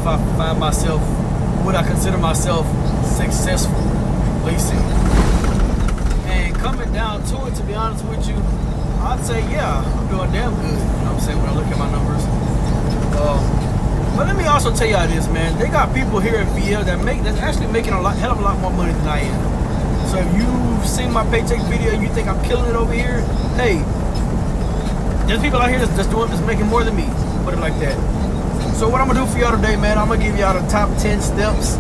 if I find myself, would I consider myself successful leasing? And coming down to it, to be honest with you, I'd say, yeah, I'm doing damn good. You know what I'm saying, when I look at my numbers. But let me also tell y'all this, man. They got people here in VL that's actually making hell of a lot more money than I am. So if you've seen my paycheck video and you think I'm killing it over here, hey, there's people out here that's making more than me. Put it like that. So what I'm gonna do for y'all today, man, I'm gonna give y'all the top 10 steps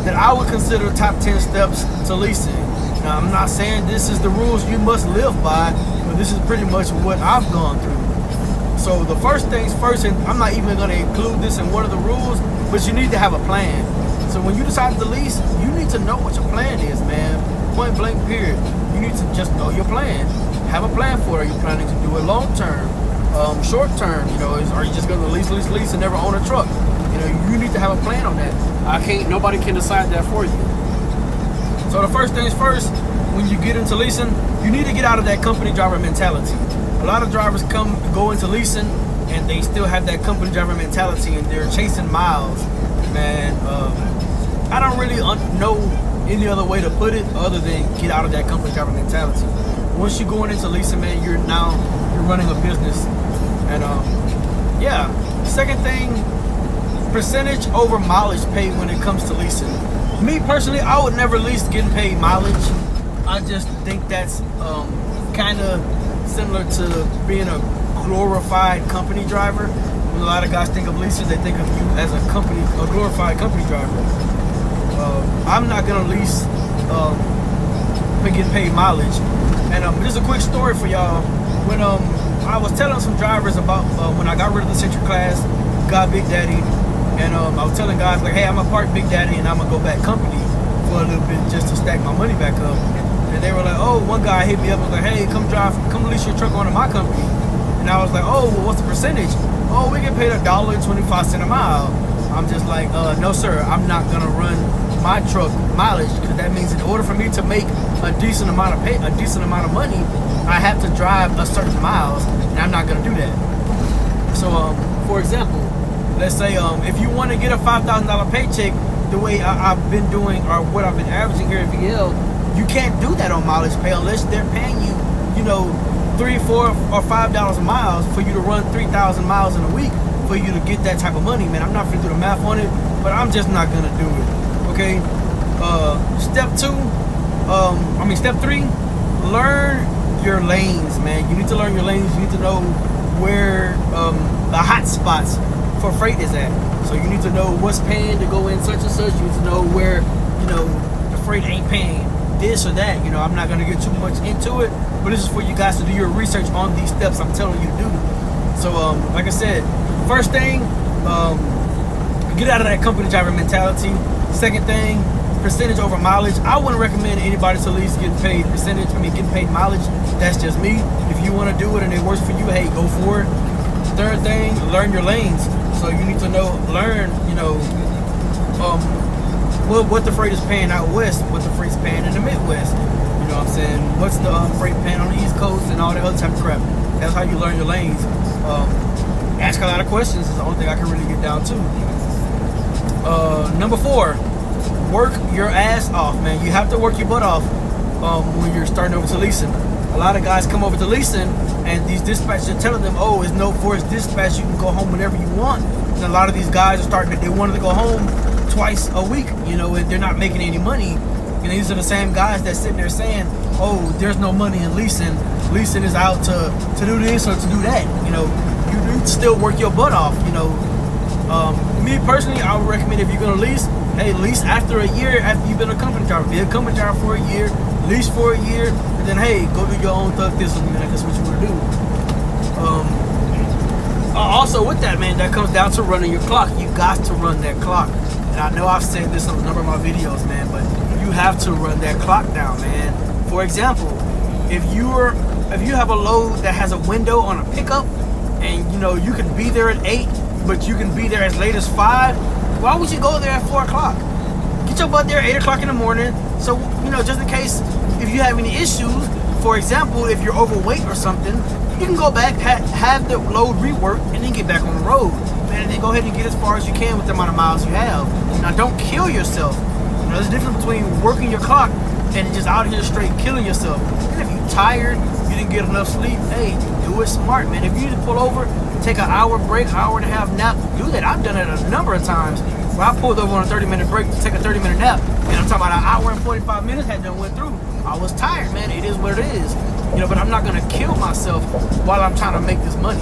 that I would consider top 10 steps to leasing. Now, I'm not saying this is the rules you must live by, but this is pretty much what I've gone through. So the first things first, and I'm not even gonna include this in one of the rules, but you need to have a plan. So when you decide to lease, you need to know what your plan is, man. Point blank period. You need to just know your plan. Have a plan for it. Are you planning to do it long term? Short term, you know, are you just gonna lease and never own a truck? You know, you need to have a plan on that. Nobody can decide that for you. So the first things first, when you get into leasing, you need to get out of that company driver mentality. A lot of drivers go into leasing and they still have that company driver mentality and they're chasing miles. Man, I don't really know any other way to put it other than get out of that company driver mentality. Once you're going into leasing, man, you're running a business. And yeah, second thing, percentage over mileage paid when it comes to leasing. Me personally, I would never lease getting paid mileage. I just think that's kind of similar to being a glorified company driver. When a lot of guys think of leasing, they think of you as a glorified company driver. I'm not gonna lease getting paid mileage. And just a quick story for y'all. When I was telling some drivers about when I got rid of the Citric class, got Big Daddy, and I was telling guys like, hey, I'm gonna park Big Daddy and I'm gonna go back company for a little bit just to stack my money back up. And they were like, oh, one guy hit me up and was like, hey, come lease your truck onto my company. And I was like, oh, well, what's the percentage? Oh, we get paid $1.25 a mile. I'm just like, no sir, I'm not gonna run my truck mileage, because that means in order for me to make a decent amount of money, I have to drive a certain miles, and I'm not gonna do that. So for example, let's say if you want to get a $5,000 paycheck the way I've been doing, or what I've been averaging here at VL, you can't do that on mileage pay unless they're paying you, you know, $3, $4, or $5 a mile for you to run 3,000 miles in a week for you to get that type of money, man. I'm not gonna do the math on it, but I'm just not gonna do it. Okay. Step three, learn your lanes, man. You need to learn your lanes. You need to know where the hot spots for freight is at. So you need to know what's paying to go in such and such. You need to know where, you know, the freight ain't paying this or that. You know, I'm not gonna get too much into it, but this is for you guys to do your research on these steps I'm telling you to do. So like I said, first thing, get out of that company driver mentality. Second thing, percentage over mileage. I wouldn't recommend anybody to lease getting paid getting paid mileage. That's just me. If you want to do it and it works for you, hey, go for it. Third thing, learn your lanes. So you need to learn, you know, what the freight is paying out west, what the freight's paying in the Midwest. You know what I'm saying? What's the freight paying on the East Coast and all that other type of crap. That's how you learn your lanes. Ask a lot of questions is the only thing I can really get down to. Number 4, work your ass off, man. You have to work your butt off when you're starting over to leasing. A lot of guys come over to leasing and these dispatchers are telling them, oh, it's no force dispatch, you can go home whenever you want. And a lot of these guys are they wanted to go home twice a week, you know, and they're not making any money. And these are the same guys that's sitting there saying, oh, there's no money in leasing. Leasing is out to do this or to do that. You know, you need to still work your butt off, you know. Me personally, I would recommend if you're gonna lease, hey, lease after a year after you've been a company driver. Be a company driver for a year, lease for a year, and then hey, go do your own thug this one, man. That's what you want to do. Also with that, man, that comes down to running your clock. You got to run that clock. And I know I've said this on a number of my videos, man, but you have to run that clock down, man. For example, if you have a load that has a window on a pickup, and you know you can be there at 8, but you can be there as late as 5, why would you go there at 4 o'clock? Get your butt there at 8 o'clock in the morning. So, you know, just in case if you have any issues, for example, if you're overweight or something, you can go back, have the load reworked, and then get back on the road, man, and then go ahead and get as far as you can with the amount of miles you have. Now, don't kill yourself. You know, there's a difference between working your clock and just out here straight killing yourself. And if you're tired, you didn't get enough sleep, hey, do it smart, man. If you need to pull over, take an hour break, hour and a half nap, do that. I've done it a number of times where I pulled over on a 30-minute break to take a 30-minute nap, and I'm talking about an hour and 45 minutes had done went through. I was tired, man. It is what it is. You know, but I'm not gonna kill myself while I'm trying to make this money,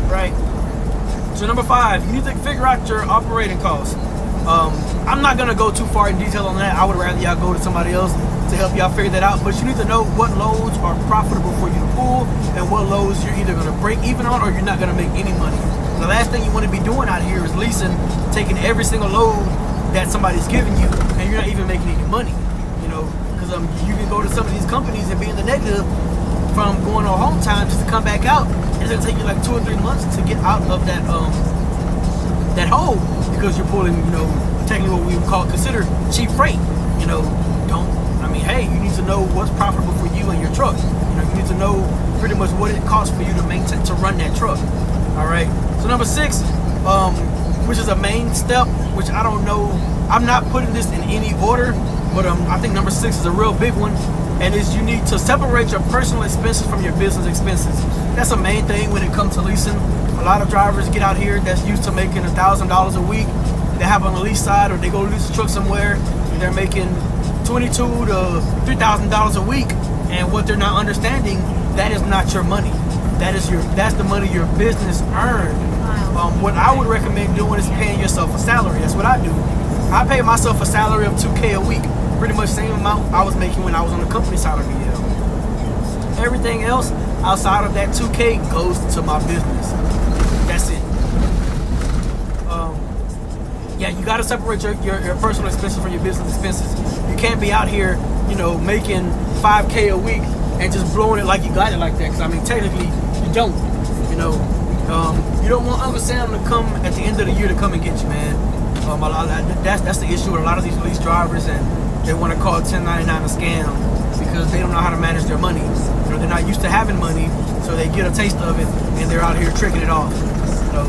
right? So number 5, you need to figure out your operating costs. I'm not gonna go too far in detail on that. I would rather y'all go to somebody else to help y'all figure that out. But you need to know what loads are profitable for you to pull and what loads you're either gonna break even on or you're not gonna make any money. The last thing you want to be doing out here is leasing, taking every single load that somebody's giving you, and you're not even making any money. You know, because you can go to some of these companies and be in the negative from going on home time just to come back out. It's gonna take you like 2 or 3 months to get out of that that hole because you're pulling, you know, technically what we would consider cheap freight. You know, hey, you need to know what's profitable for you and your truck. You know, you need to know pretty much what it costs for you to maintain, to run that truck. All right. So number 6, which is a main step, which I don't know, I'm not putting this in any order, but I think number 6 is a real big one, and is you need to separate your personal expenses from your business expenses. That's a main thing when it comes to leasing. A lot of drivers get out here that's used to making $1,000 a week. They have on the lease side, or they go lease a truck somewhere, and they're making $2,200 to $3,000 a week, and what they're not understanding, that is not your money. That's the money your business earned. What I would recommend doing is paying yourself a salary. That's what I do. I pay myself a salary of $2K a week, pretty much the same amount I was making when I was on the company salary. Everything else outside of that $2K goes to my business. That's it. Yeah, you got to separate your personal expenses from your business expenses. You can't be out here, you know, making $5K a week and just blowing it like you got it like that. Because, I mean, technically, you don't. You know, you don't want Uncle Sam to come at the end of the year to come and get you, man. That's the issue with a lot of these lease drivers, and they want to call 1099 a scam because they don't know how to manage their money. You know, they're not used to having money, so they get a taste of it, and they're out here tricking it off. You know,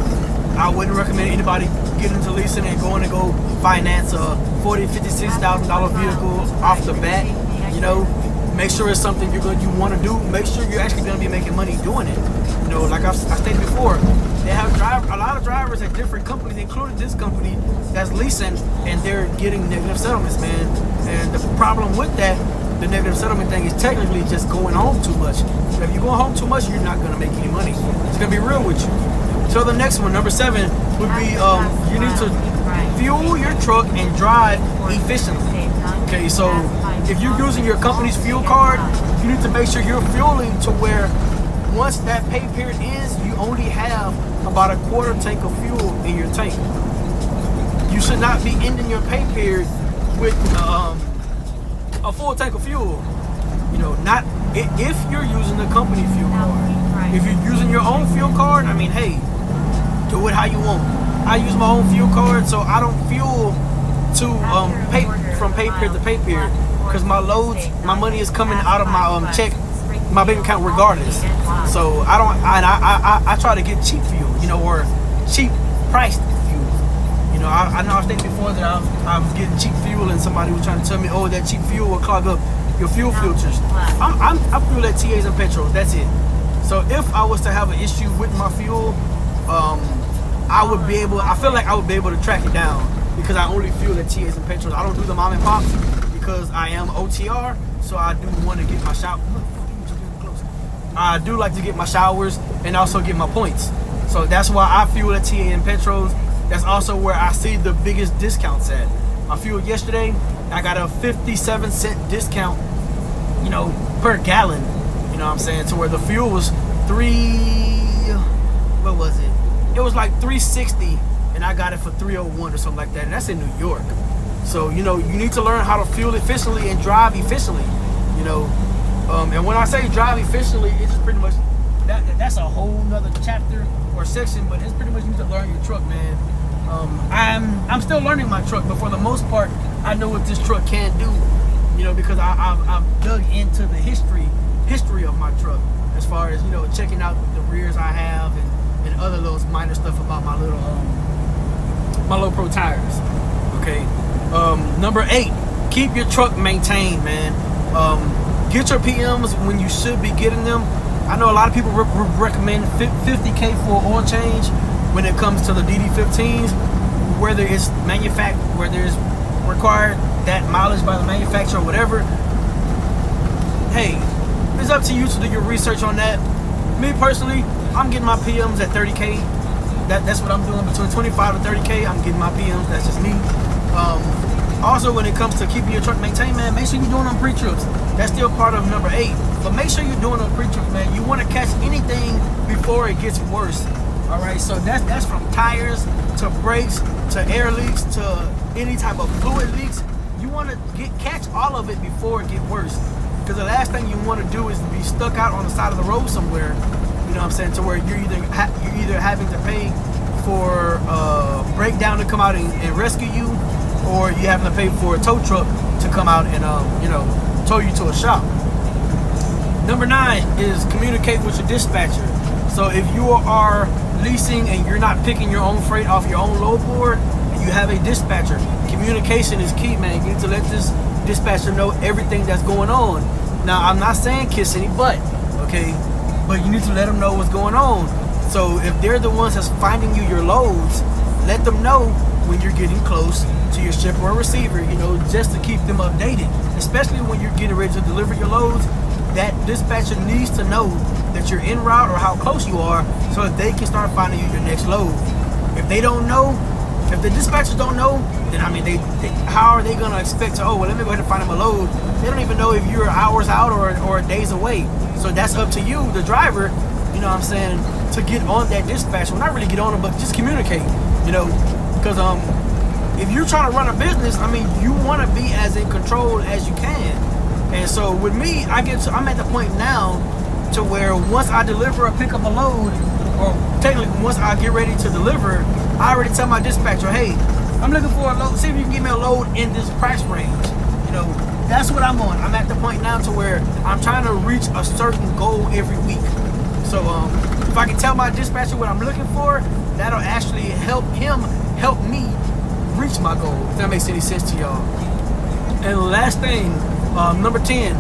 I wouldn't recommend anybody getting into leasing and going to go finance a $40,000, $50,000, $60,000 vehicle off the bat. You know, make sure it's something you want to do. Make sure you're actually going to be making money doing it. You know, like I stated before, they have a lot of drivers at different companies, including this company that's leasing, and they're getting negative settlements, man. And the problem with that, the negative settlement thing, is technically just going home too much. If you're going home too much, you're not going to make any money. It's going to be real with you. So the next one, number 7, would be you need to fuel your truck and drive efficiently. Okay, so if you're using your company's fuel card, you need to make sure you're fueling to where once that pay period ends, you only have about a quarter tank of fuel in your tank. You should not be ending your pay period with a full tank of fuel. You know, not if you're using the company fuel card. If you're using your own fuel card, I mean, hey, do it how you want. I use my own fuel card, so I don't fuel to from pay period to pay period, because my loads, my money is coming out of my check, my bank account regardless. So I try to get cheap fuel, you know, or cheap priced fuel. You know, I know I stated before that I'm getting cheap fuel, and somebody was trying to tell me, oh, that cheap fuel will clog up your fuel filters. I fuel at TAs and petrols. That's it. So if I was to have an issue with my fuel, I feel like I would be able to track it down, because I only fuel at TAs and petrols. I don't do the mom and pops because I am OTR, so I do want to get my shower. I do like to get my showers and also get my points. So that's why I fuel at TA and petrols. That's also where I see the biggest discounts at. I fueled yesterday. I got a 57-cent discount, you know, per gallon. You know what I'm saying? To where the fuel was what was it? It was like $3.60, and I got it for $3.01 or something like that. And that's in New York. So, you know, you need to learn how to fuel efficiently and drive efficiently. You know, and when I say drive efficiently, it's just pretty much that's a whole nother chapter or section. But it's pretty much you need to learn your truck, man. I'm still learning my truck, but for the most part, I know what this truck can do. You know, because I've dug into the history of my truck. as far as, you know, checking out the rears I have and other little minor stuff about my little pro tires. Okay. Number 8, keep your truck maintained, man. Get your PMs when you should be getting them. I know a lot of people recommend $50K for oil change when it comes to the DD15s, whether it's whether it's required that mileage by the manufacturer or whatever. Hey, it's up to you to do your research on that. Me personally, I'm getting my PMs at 30K. That's what I'm doing, between 25 to 30K. I'm getting my PMs. That's just me. Also, when it comes to keeping your truck maintained, man, make sure you're doing them pre-trips. That's still part of number 8. But make sure you're doing them pre-trips, man. You want to catch anything before it gets worse. All right, so that's from tires to brakes to air leaks to any type of fluid leaks. You want to catch all of it before it gets worse. Because the last thing you want to do is be stuck out on the side of the road somewhere. You know what I'm saying? To where you're either having to pay for breakdown to come out and rescue you, or you having to pay for a tow truck to come out and tow you to a shop. Number 9 is communicate with your dispatcher. So if you are leasing and you're not picking your own freight off your own load board, and you have a dispatcher, communication is key, man. You need to let this dispatcher know everything that's going on. Now, I'm not saying kiss any butt, okay? But you need to let them know what's going on. So if they're the ones that's finding you your loads, let them know when you're getting close to your shipper or receiver, you know, just to keep them updated. Especially when you're getting ready to deliver your loads, that dispatcher needs to know that you're en route or how close you are, so that they can start finding you your next load. If they don't know, if the dispatchers don't know, then I mean, how are they gonna expect to? Oh, well, let me go ahead and find them a load. They don't even know if you're hours out or days away. So that's up to you, the driver. You know what I'm saying, to get on that dispatcher. Well, not really get on them, but just communicate. You know, because if you're trying to run a business, I mean, you want to be as in control as you can. And so with me, I'm at the point now to where once I deliver or pick up a load, or technically once I get ready to deliver, I already tell my dispatcher, hey, I'm looking for a load. See if you can give me a load in this price range. You know, that's what I'm on. I'm at the point now to where I'm trying to reach a certain goal every week. So if I can tell my dispatcher what I'm looking for, that'll actually help me reach my goal, if that makes any sense to y'all. And the last thing, number 10,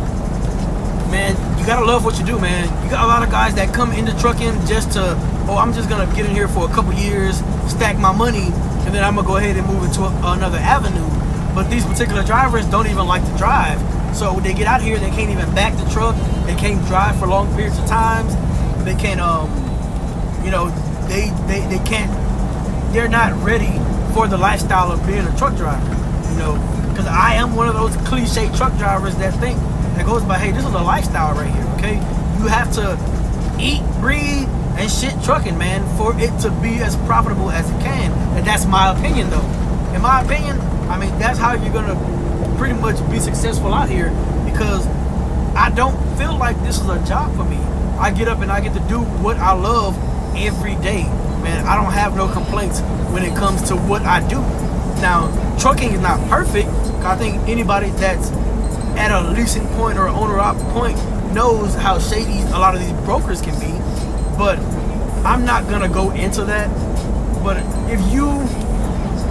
man, you gotta love what you do, man. You got a lot of guys that come into trucking just to, I'm just gonna get in here for a couple years, stack my money, and then I'm gonna go ahead and move into another avenue. But these particular drivers don't even like to drive. So when they get out here, they can't even back the truck. They can't drive for long periods of times. They can't, they can't, they're not ready for the lifestyle of being a truck driver, you know, because I am one of those cliche truck drivers that goes by, hey, this is a lifestyle right here, okay? You have to eat, breathe, and shit trucking, man, for it to be as profitable as it can. And that's my opinion, though. In my opinion, I mean, that's how you're gonna pretty much be successful out here, because I don't feel like this is a job for me. I get up and I get to do what I love every day. Man, I don't have no complaints when it comes to what I do. Now, trucking is not perfect. I think anybody that's at a leasing point or owner-op point knows how shady a lot of these brokers can be. But I'm not gonna go into that. But if you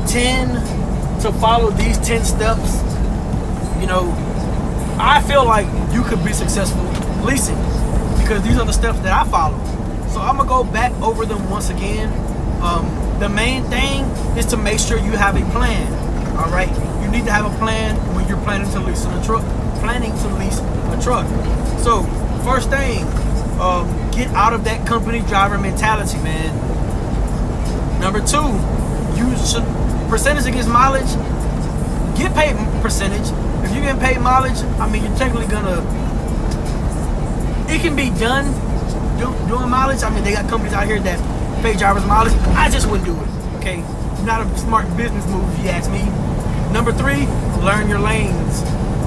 tend to follow these 10 steps, you know, I feel like you could be successful leasing, because these are the steps that I follow. So I'm gonna go back over them once again. The main thing is to make sure you have a plan. All right, you need to have a plan when you're planning to lease a truck. So first thing, get out of that company driver mentality, man. Number 2, you should percentage against mileage. Get paid percentage. If you're getting paid mileage, I mean, you're technically gonna. It can be done doing mileage. I mean, they got companies out here that pay drivers mileage. I just wouldn't do it. Okay, not a smart business move if you ask me. Number 3, learn your lanes.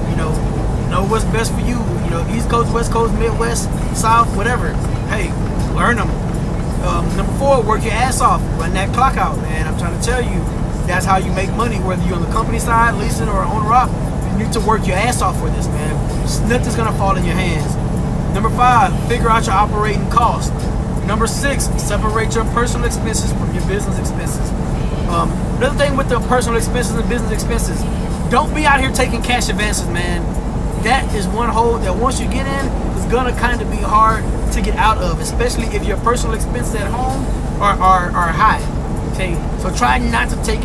You know what's best for you. You know, East Coast, West Coast, Midwest, South, whatever. Hey, learn them. Number 4, work your ass off. Run that clock out, man. I'm trying to tell you, that's how you make money. Whether you're on the company side, leasing, or owner-op, you need to work your ass off for this, man. Nothing's gonna fall in your hands. Number 5, figure out your operating cost. Number 6, separate your personal expenses from your business expenses. Another thing with the personal expenses and business expenses, don't be out here taking cash advances, man. That is one hole that once you get in, it's gonna kind of be hard to get out of, especially if your personal expenses at home are high. Okay, so try not to take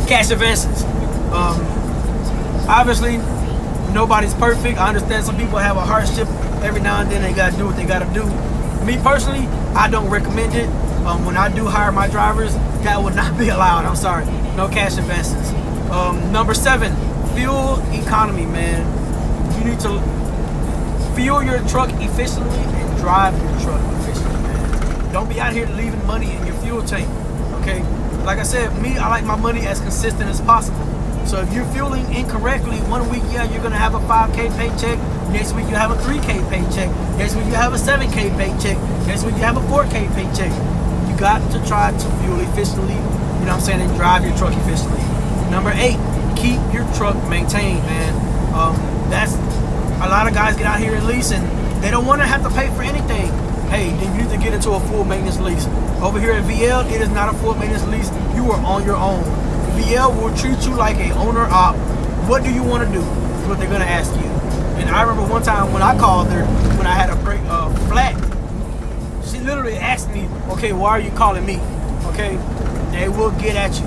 cash advances. Obviously, nobody's perfect. I understand some people have a hardship. Every now and then they gotta do what they gotta do. Me personally, I don't recommend it. When I do hire my drivers, that would not be allowed. I'm sorry, no cash advances. Number 7, fuel economy, man. You need to fuel your truck efficiently and drive your truck efficiently, man. Don't be out here leaving money in your fuel tank, okay? Like I said, me, I like my money as consistent as possible. So if you're fueling incorrectly, one week, yeah, you're gonna have a 5K paycheck. Next week you have a 3K paycheck. Next week you have a 7K paycheck. Next week you have a 4K paycheck. You got to try to fuel efficiently, you know what I'm saying, and drive your truck efficiently. Number 8, keep your truck maintained, man. That's a lot of guys get out here and leasing. They don't want to have to pay for anything. Hey, then you need to get into a full maintenance lease. Over here at VL, it is not a full maintenance lease. You are on your own. VL will treat you like a owner op. What do you want to do? Is what they're gonna ask you. And I remember one time when I called her, when I had a break flat, she literally asked me, okay, why are you calling me? Okay, they will get at you.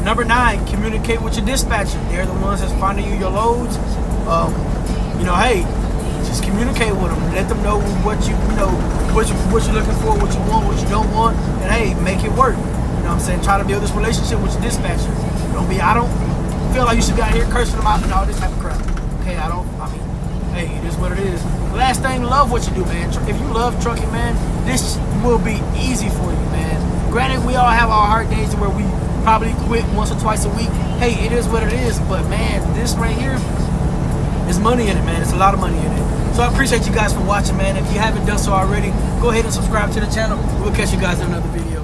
Number 9, communicate with your dispatcher. They're the ones that's finding you your loads. You know, hey, just communicate with them. Let them know what you're looking for, what you want, what you don't want, and hey, make it work. You know what I'm saying? Try to build this relationship with your dispatcher. I don't feel like you should be out here cursing them out and all this type of crap. Okay, hey, it is what it is. Last thing, love what you do, man. If you love trucking, man, this will be easy for you, man. Granted, we all have our hard days where we probably quit once or twice a week. Hey, it is what it is, but man, this right here, there's money in it, man. It's a lot of money in it. So I appreciate you guys for watching, man. If you haven't done so already, go ahead and subscribe to the channel. We'll catch you guys in another video.